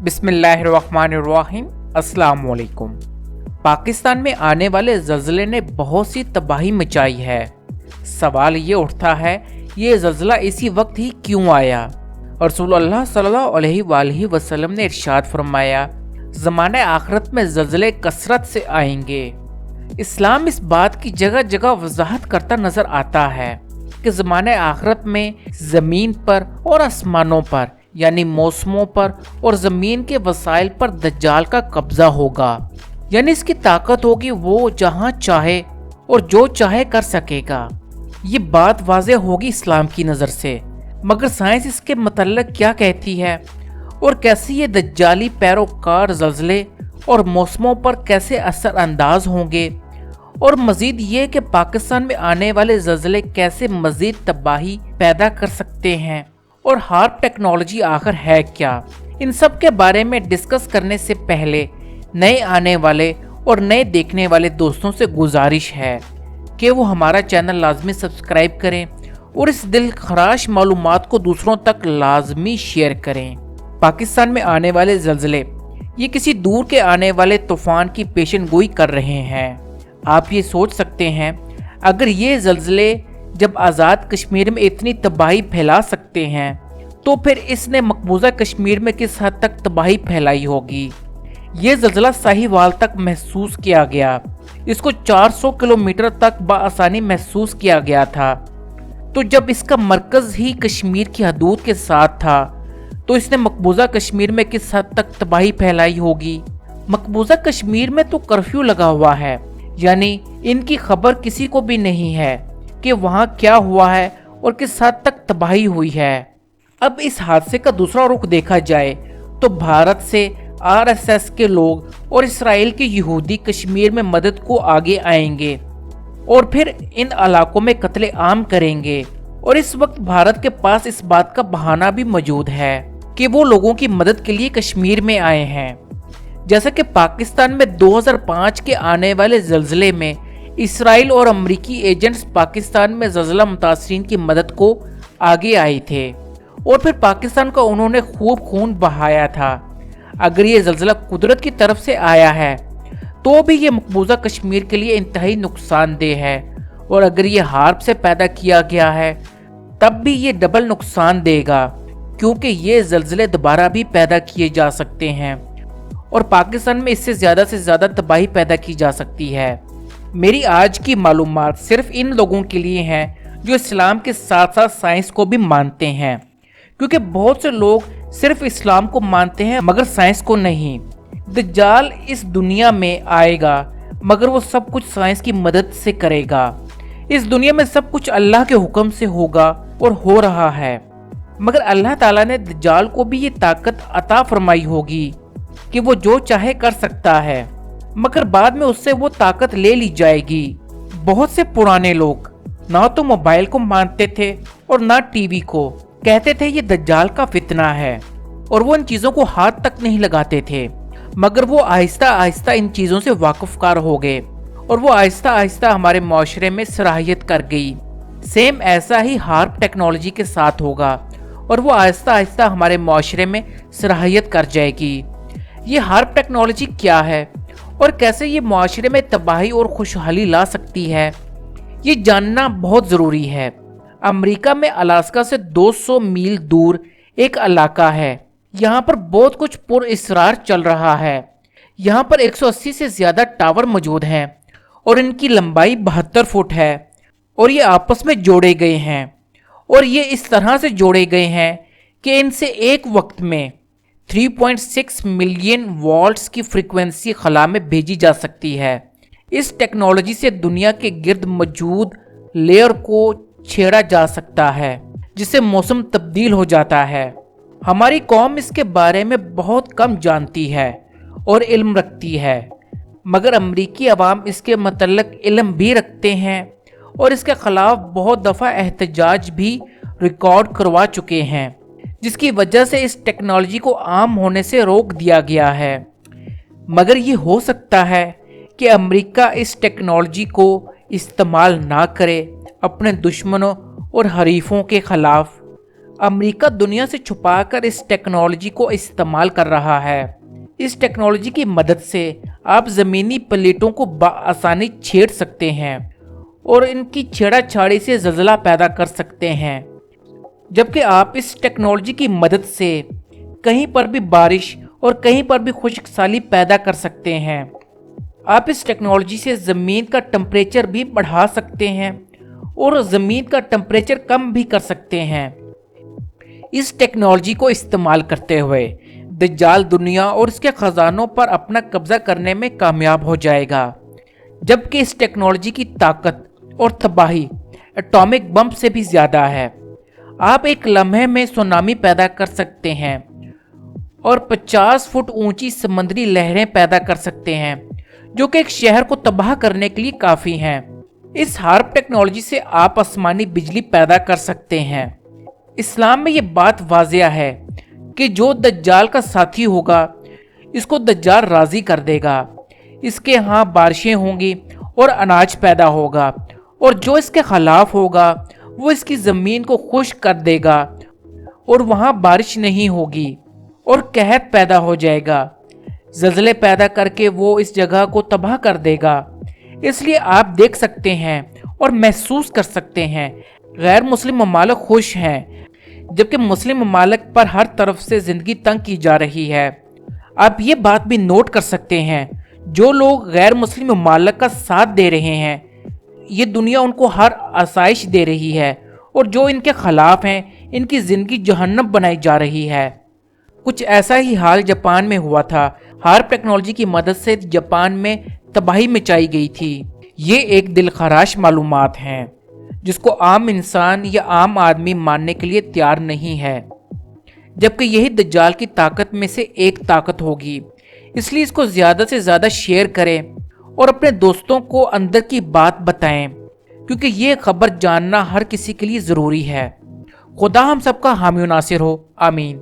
बिस्मिल्लाहिर्रहमानिर्रहीम। अस्सलाम वालेकुम। पाकिस्तान में आने वाले ज़ल्ज़ले ने बहुत सी तबाही मचाई है। सवाल ये उठता है, ये ज़ल्ज़ला इसी वक्त ही क्यों आया? रसूलुल्लाह सल्लल्लाहु अलैहि वसल्लम ने इरशाद फरमाया, ज़माने आखिरत में ज़ल्ज़ले कसरत से आएंगे। इस्लाम इस बात की जगह जगह वजाहत करता नजर आता है कि ज़माने आखिरत में ज़मीन पर और आसमानों पर यानी मौसमों पर और ज़मीन के वसाइल पर दज्जाल का कब्जा होगा। यानी इसकी ताकत होगी, वो जहां चाहे और जो चाहे कर सकेगा। ये बात वाज़ेह होगी इस्लाम की नज़र से, मगर साइंस इसके मतलब क्या कहती है और कैसे ये दज्जाली पैरोकार ज़ल्ज़ले और मौसमों पर कैसे असर अंदाज होंगे, और मज़ीद ये कि पाकिस्तान में आने वाले ज़ल्ज़ले कैसे मज़ीद तबाही पैदा कर सकते हैं, और हार्प टेक्नोलॉजी आखिर है क्या। इन सब के बारे में डिस्कस करने से पहले नए आने वाले और नए देखने वाले दोस्तों से गुजारिश है कि वो हमारा चैनल लाजमी सब्सक्राइब करें और इस दिल खराश मालूमात को दूसरों तक लाजमी शेयर करें। पाकिस्तान में आने वाले ज़ल्ज़ले ये किसी दूर के आने वाले तूफान की पेशन गोई कर रहे हैं। आप ये सोच सकते हैं, अगर ये ज़ल्ज़ले जब आज़ाद कश्मीर में इतनी तबाही फैला सकते हैं तो फिर इसने मकबूजा कश्मीर में किस हद तक तबाही फैलाई होगी। ये ज़ल्ज़ला साहिवाल तक महसूस किया गया, इसको 400 किलोमीटर तक बआसानी महसूस किया गया था। तो जब इसका मरकज़ ही कश्मीर की हदूद के साथ था तो इसने मकबूजा कश्मीर में किस हद तक तबाही फैलाई होगी। मकबूजा कश्मीर में तो कर्फ्यू लगा हुआ है, यानी इनकी खबर किसी को भी नहीं है कि वहाँ क्या हुआ है और किस हद तक तबाही हुई है। अब इस हादसे का दूसरा रुख देखा जाए तो भारत से आरएसएस के लोग और इसराइल के यहूदी कश्मीर में मदद को आगे आएंगे और फिर इन इलाकों में कत्ले आम करेंगे। और इस वक्त भारत के पास इस बात का बहाना भी मौजूद है कि वो लोगों की मदद के लिए कश्मीर में आए हैं। जैसा कि पाकिस्तान में 2005 के आने वाले ज़ल्ज़ले में इसराइल और अमरीकी एजेंट्स पाकिस्तान में ज़ल्ज़ला मुतासरीन की मदद को आगे आए थे और फिर पाकिस्तान का उन्होंने खूब खून बहाया था। अगर ये ज़ल्ज़ला कुदरत की तरफ से आया है तो भी ये मकबूजा कश्मीर के लिए इंतहाई नुकसानदेह है, और अगर ये हार्प से पैदा किया गया है तब भी ये डबल नुकसान देगा, क्योंकि ये ज़ल्ज़ले दोबारा भी पैदा किए जा सकते हैं और पाकिस्तान में इससे ज़्यादा से ज़्यादा तबाही पैदा की जा सकती है। मेरी आज की मालूमात सिर्फ इन लोगों के लिए हैं जो इस्लाम के साथ साथ साइंस को भी मानते हैं, क्योंकि बहुत से लोग सिर्फ इस्लाम को मानते हैं मगर साइंस को नहीं। दज्जाल इस दुनिया में आएगा मगर वो सब कुछ साइंस की मदद से करेगा। इस दुनिया में सब कुछ अल्लाह के हुक्म से होगा और हो रहा है, मगर अल्लाह ताला ने दज्जाल को भी ये ताकत अता फरमाई होगी कि वो जो चाहे कर सकता है, मगर बाद में उससे वो ताकत ले ली जाएगी। बहुत से पुराने लोग ना तो मोबाइल को मानते थे और ना टीवी को, कहते थे ये दज्जाल का फितना है और वो इन चीज़ों को हाथ तक नहीं लगाते थे, मगर वो आहिस्ता आहिस्ता इन चीज़ों से वाकिफकार हो गए और वो आहिस्ता आहिस्ता हमारे माशरे में सराहियत कर गई। सेम ऐसा ही हार्प टेक्नोलॉजी के साथ होगा और वो आहिस्ता आहिस्ता हमारे माशरे में सराहियत कर जाएगी। ये हार्प टेक्नोलॉजी क्या है और कैसे ये माशरे में तबाही और खुशहाली ला सकती है, ये जानना बहुत ज़रूरी है। अमेरिका में अलास्का से 200 मील दूर एक इलाका है, यहाँ पर बहुत कुछ पुरअसरार चल रहा है। यहाँ पर 180 से ज़्यादा टावर मौजूद हैं और इनकी लंबाई 72 फुट है और ये आपस में जोड़े गए हैं, और ये इस तरह से जोड़े गए हैं कि इनसे एक वक्त में 3.6 मिलियन वॉल्ट्स की फ्रीक्वेंसी खला में भेजी जा सकती है। इस टेक्नोलॉजी से दुनिया के गिर्द मौजूद लेयर को छेड़ा जा सकता है, जिससे मौसम तब्दील हो जाता है। हमारी कौम इसके बारे में बहुत कम जानती है और इल्म रखती है, मगर अमरीकी अवाम इसके मतलब इल्म भी रखते हैं और इसके खिलाफ बहुत दफ़ा एहतजाज भी रिकॉर्ड करवा चुके हैं, जिसकी वजह से इस टेक्नोलॉजी को आम होने से रोक दिया गया है। मगर ये हो सकता है कि अमेरिका इस टेक्नोलॉजी को इस्तेमाल ना करे अपने दुश्मनों और हरीफों के खिलाफ। अमेरिका दुनिया से छुपाकर इस टेक्नोलॉजी को इस्तेमाल कर रहा है। इस टेक्नोलॉजी की मदद से आप ज़मीनी प्लेटों को आसानी छेड़ सकते हैं और इनकी छेड़ाछाड़ी से ज़लज़ला पैदा कर सकते हैं, जबकि आप इस टेक्नोलॉजी की मदद से कहीं पर भी बारिश और कहीं पर भी खुश्कसाली पैदा कर सकते हैं। आप इस टेक्नोलॉजी से ज़मीन का टेम्परेचर भी बढ़ा सकते हैं और ज़मीन का टेम्परेचर कम भी कर सकते हैं। इस टेक्नोलॉजी को इस्तेमाल करते हुए दज्जाल दुनिया और इसके ख़जानों पर अपना कब्जा करने में कामयाब हो जाएगा, जबकि इस टेक्नोलॉजी की ताकत और तबाही एटॉमिक बम से भी ज़्यादा है। आप एक लम्हे में सुनामी पैदा कर सकते हैं और 50 फुट ऊंची समुद्री लहरें पैदा कर सकते हैं, जो कि एक शहर को तबाह करने के लिए काफ़ी हैं। इस हार्प टेक्नोलॉजी से आप आसमानी बिजली पैदा कर सकते हैं। इस्लाम में ये बात वाज़िया है कि जो दज्जाल का साथी होगा, इसको दज्जाल राज़ी कर देगा। इसके यहाँ बारिशें होंगी और अनाज पैदा होगा, और जो इसके खिलाफ होगा वो इसकी ज़मीन को खुश्क कर देगा और वहाँ बारिश नहीं होगी और कहत पैदा हो जाएगा। ज़लज़ले पैदा करके वो इस जगह को तबाह कर देगा। इसलिए आप देख सकते हैं और महसूस कर सकते हैं गैर मुस्लिम ममालिक खुश हैं, जबकि मुस्लिम ममालिक पर हर तरफ से ज़िंदगी तंग की जा रही है। आप ये बात भी नोट कर सकते हैं, जो लोग गैर मुस्लिम ममालिक का साथ दे रहे हैं, ये दुनिया उनको हर आसाइश दे रही है, और जो इनके खिलाफ हैं इनकी ज़िंदगी जहन्नम बनाई जा रही है। कुछ ऐसा ही हाल जापान में हुआ था। हार्प टेक्नोलॉजी की मदद से जापान में तबाही मचाई गई थी। ये एक दिलखराश मालूमात हैं जिसको आम इंसान या आम आदमी मानने के लिए तैयार नहीं है, जबकि यही दज्जाल की ताकत में से एक ताकत होगी। इसलिए इसको ज़्यादा से ज़्यादा शेयर करें और अपने दोस्तों को अंदर की बात बताएं, क्योंकि ये खबर जानना हर किसी के लिए ज़रूरी है। खुदा हम सबका हामी नासिर हो। आमीन।